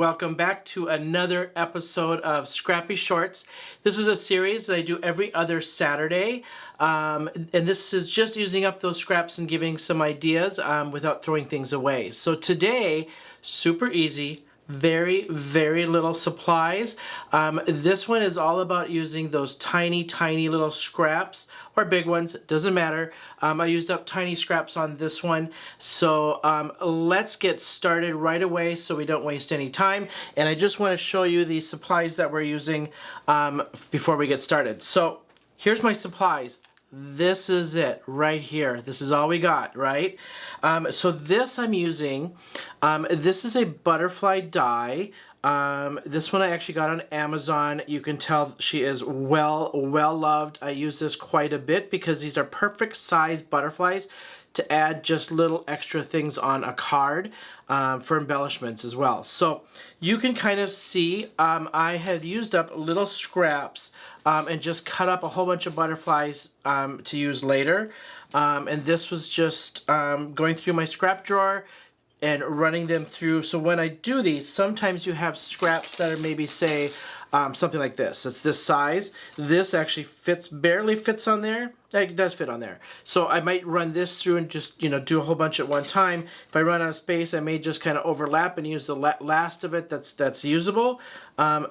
welcome back to another episode of Scrappy Shorts. This is a series that I do every other Saturday, and this is just using up those scraps and giving some ideas without throwing things away. So today, super easy, very little supplies. This one is all about using those tiny little scraps or big ones, doesn't matter. I used up tiny scraps on this one, so let's get started right away so we don't waste any time. And I just want to show you the supplies that we're using before we get started. So here's my supplies. This is it right here. This is all we got, right? So this I'm using, this is a butterfly die. This one I actually got on Amazon. You can tell she is well loved. I use this quite a bit because these are perfect size butterflies to add just little extra things on a card for embellishments as well. So you can kind of see I had used up little scraps and just cut up a whole bunch of butterflies to use later. And this was just going through my scrap drawer and running them through. So when I do these, sometimes you have scraps that are maybe, say, something like this. It's this size. This actually barely fits on there. It does fit on there. So I might run this through and just, do a whole bunch at one time. If I run out of space, I may just kind of overlap and use the last of it that's usable.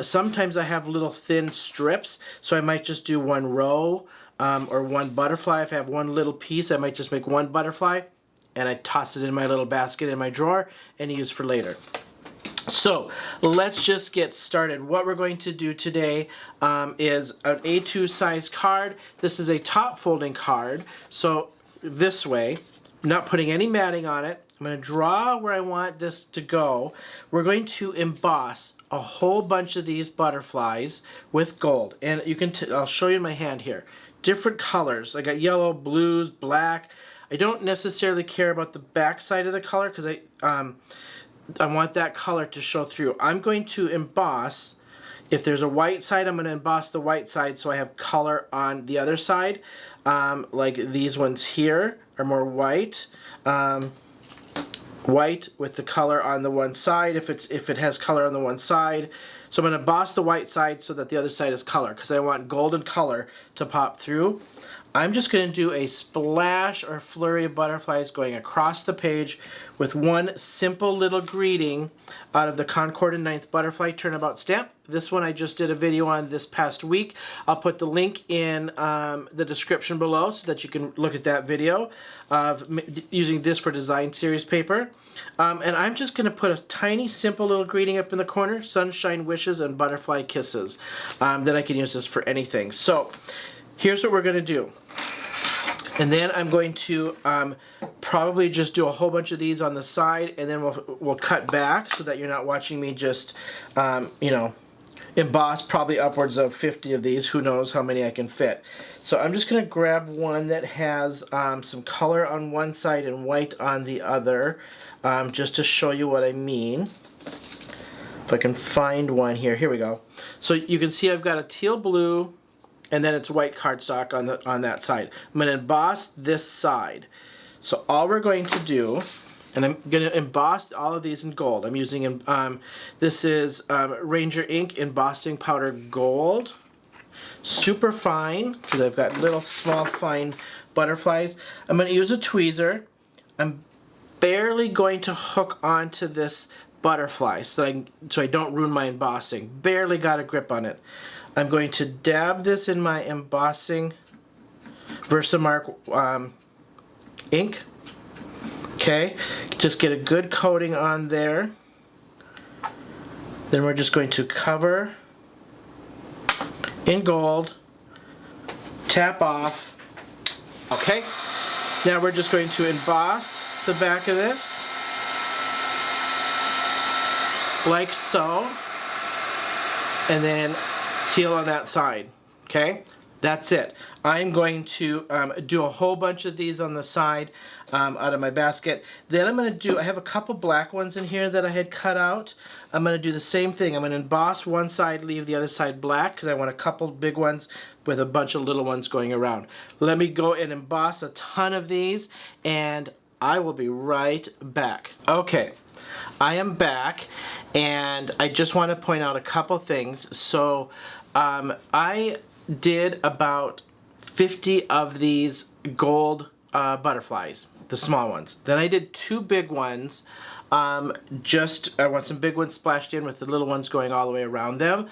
Sometimes I have little thin strips, so I might just do one row or one butterfly. If I have one little piece, I might just make one butterfly and I toss it in my little basket in my drawer and use for later. So let's just get started. What we're going to do today is an A2 size card. This is a top folding card. So this way, not putting any matting on it. I'm going to draw where I want this to go. We're going to emboss a whole bunch of these butterflies with gold. And you can, I'll show you in my hand here. Different colors. I got yellow, blues, black. I don't necessarily care about the back side of the color because I want that color to show through. I'm going to emboss. If there's a white side, I'm going to emboss the white side so I have color on the other side. Like these ones here are more white. White with the color on the one side if it has color on the one side. So I'm going to emboss the white side so that the other side is color because I want golden color to pop through. I'm just going to do a splash or flurry of butterflies going across the page with one simple little greeting out of the Concord and Ninth Butterfly Turnabout stamp. This one I just did a video on this past week. I'll put the link in the description below so that you can look at that video of using this for design series paper. And I'm just going to put a tiny simple little greeting up in the corner, sunshine wishes and butterfly kisses. Then I can use this for anything. So here's what we're going to do. And then I'm going to probably just do a whole bunch of these on the side, and then we'll cut back so that you're not watching me just, emboss probably upwards of 50 of these. Who knows how many I can fit. So I'm just going to grab one that has some color on one side and white on the other, just to show you what I mean. If I can find one here. Here we go. So you can see I've got a teal blue, and then it's white cardstock on that side. I'm going to emboss this side. So all we're going to do, and I'm going to emboss all of these in gold. I'm using, this is Ranger Ink Embossing Powder Gold. Super fine, because I've got little small fine butterflies. I'm going to use a tweezer. I'm barely going to hook onto this butterfly so I don't ruin my embossing. Barely got a grip on it. I'm going to dab this in my embossing Versamark ink. Okay, just get a good coating on there. Then we're just going to cover in gold, tap off. Okay, now we're just going to emboss the back of this like so, and then teal on that side. Okay, that's it. I'm going to do a whole bunch of these on the side out of my basket. Then I'm going to do, I have a couple black ones in here that I had cut out. I'm going to do the same thing. I'm going to emboss one side, leave the other side black because I want a couple big ones with a bunch of little ones going around. Let me go and emboss a ton of these and I will be right back. Okay, I am back, and I just want to point out a couple things. So I did about 50 of these gold butterflies, the small ones. Then I did 2 big ones. I want some big ones splashed in with the little ones going all the way around them.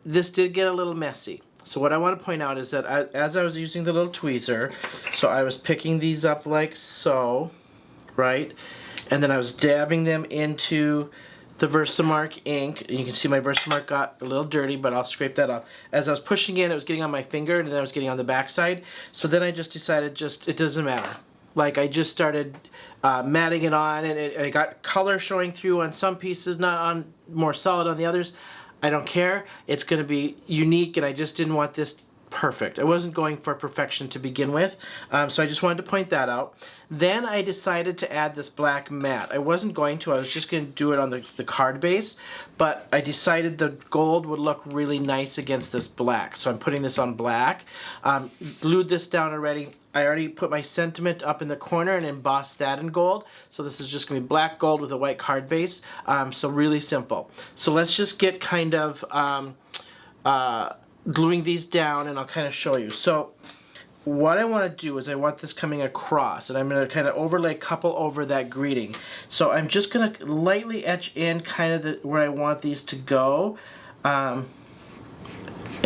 This did get a little messy. So what I want to point out is that as I was using the little tweezer, so I was picking these up like so, right? And then I was dabbing them into the Versamark ink. And you can see my Versamark got a little dirty, but I'll scrape that off. As I was pushing in, it was getting on my finger, and then I was getting on the back side. So then I just decided it doesn't matter. Like, I just started matting it on, and it got color showing through on some pieces, not on more solid on the others. I don't care. It's going to be unique, and I just didn't want this perfect. I wasn't going for perfection to begin with, so I just wanted to point that out. Then I decided to add this black matte. I wasn't going to. I was just going to do it on the card base, but I decided the gold would look really nice against this black, so I'm putting this on black. Glued this down already. I already put my sentiment up in the corner and embossed that in gold, so this is just going to be black gold with a white card base, so really simple. So let's just get kind of gluing these down, and I'll kind of show you. So what I want to do is I want this coming across, and I'm going to kind of overlay a couple over that greeting. So I'm just going to lightly etch in kind of where I want these to go, and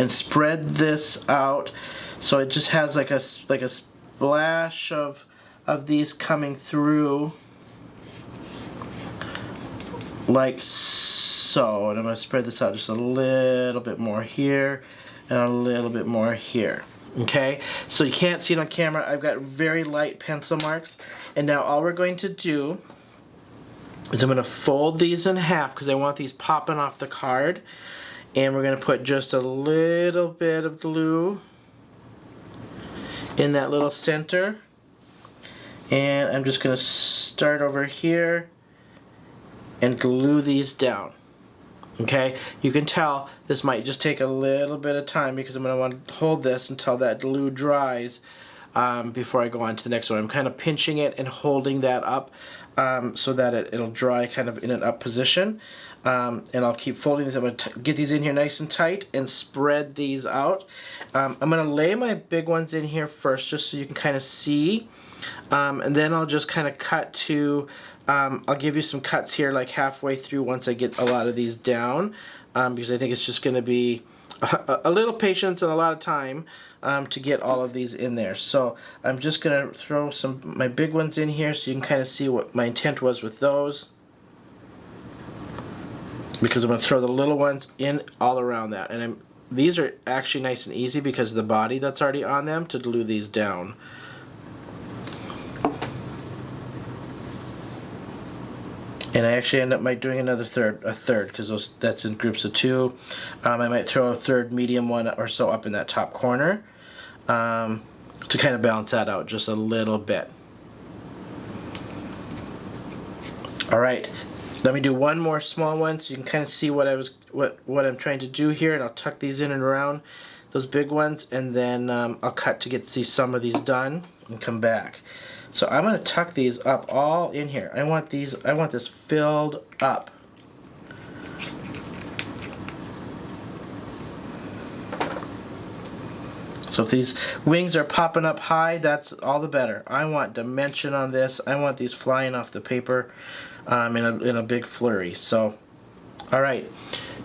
spread this out so it just has like a splash of these coming through like so. And I'm going to spread this out just a little bit more here and a little bit more here. Okay, so you can't see it on camera. I've got very light pencil marks, and now all we're going to do is I'm going to fold these in half because I want these popping off the card, and we're going to put just a little bit of glue in that little center, and I'm just going to start over here and glue these down. Okay, you can tell this might just take a little bit of time because I'm going to want to hold this until that glue dries before I go on to the next one. I'm kind of pinching it and holding that up so that it'll dry kind of in an up position. And I'll keep folding these. I'm going to get these in here nice and tight and spread these out. I'm going to lay my big ones in here first just so you can kind of see. And then I'll just kind of cut to, I'll give you some cuts here like halfway through once I get a lot of these down, because I think it's just going to be a little patience and a lot of time to get all of these in there. So I'm just going to throw my big ones in here so you can kind of see what my intent was with those, because I'm going to throw the little ones in all around that. And these are actually nice and easy because of the body that's already on them to glue these down. And I actually end up doing a third, because that's in groups of 2. I might throw a third medium one or so up in that top corner to kind of balance that out just a little bit. All right, let me do one more small one so you can kind of see what I'm trying to do here, and I'll tuck these in and around those big ones, and then I'll cut to see some of these done and come back. So I'm going to tuck these up all in here. I want this filled up. So if these wings are popping up high, that's all the better. I want dimension on this. I want these flying off the paper in a big flurry. So, all right,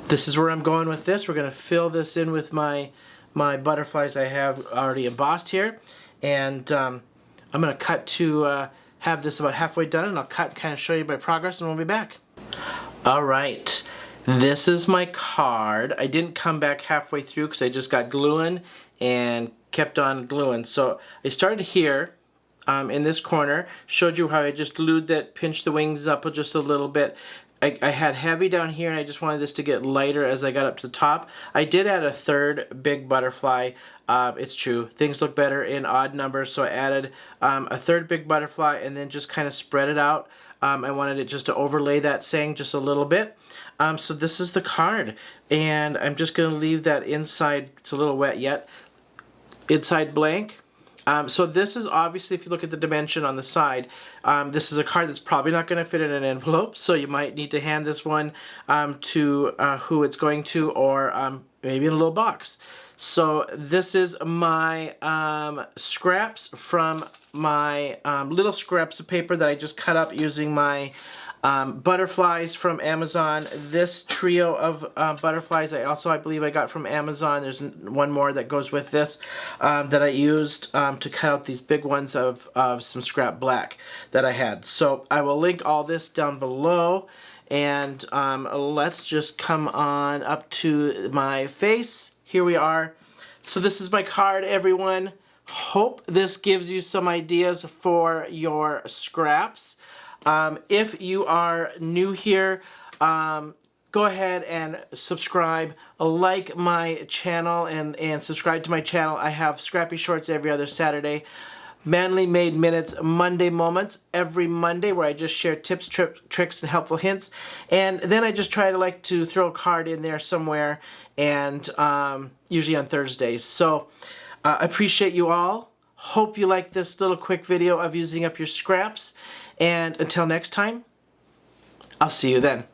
this is where I'm going with this. We're going to fill this in with my butterflies I have already embossed here, and I'm going to cut to have this about halfway done, and I'll cut and kind of show you my progress, and we'll be back. All right, this is my card. I didn't come back halfway through because I just got gluing and kept on gluing. So I started here in this corner, showed you how I just glued that, pinched the wings up just a little bit. I had heavy down here, and I just wanted this to get lighter as I got up to the top. I did add a third big butterfly. It's true, things look better in odd numbers, so I added a third big butterfly and then just kind of spread it out. I wanted it just to overlay that saying just a little bit. So this is the card, and I'm just going to leave that inside. It's a little wet yet. Inside blank. So this is obviously, if you look at the dimension on the side, this is a card that's probably not going to fit in an envelope, so you might need to hand this one to who it's going to, or maybe in a little box. So this is my scraps from my little scraps of paper that I just cut up using my butterflies from Amazon. This trio of butterflies I believe I got from Amazon. There's one more that goes with this that I used to cut out these big ones of some scrap black that I had. So I will link all this down below, and let's just come on up to my face. Here we are. So this is my card, everyone. Hope this gives you some ideas for your scraps. If you are new here, go ahead and subscribe, like my channel, and subscribe to my channel. I have Scrappy Shorts every other Saturday. Manly Made Minutes Monday Moments every Monday, where I just share tips, tricks, and helpful hints. And then I just try to throw a card in there somewhere, and usually on Thursdays. So I appreciate you all. Hope you like this little quick video of using up your scraps. And until next time, I'll see you then.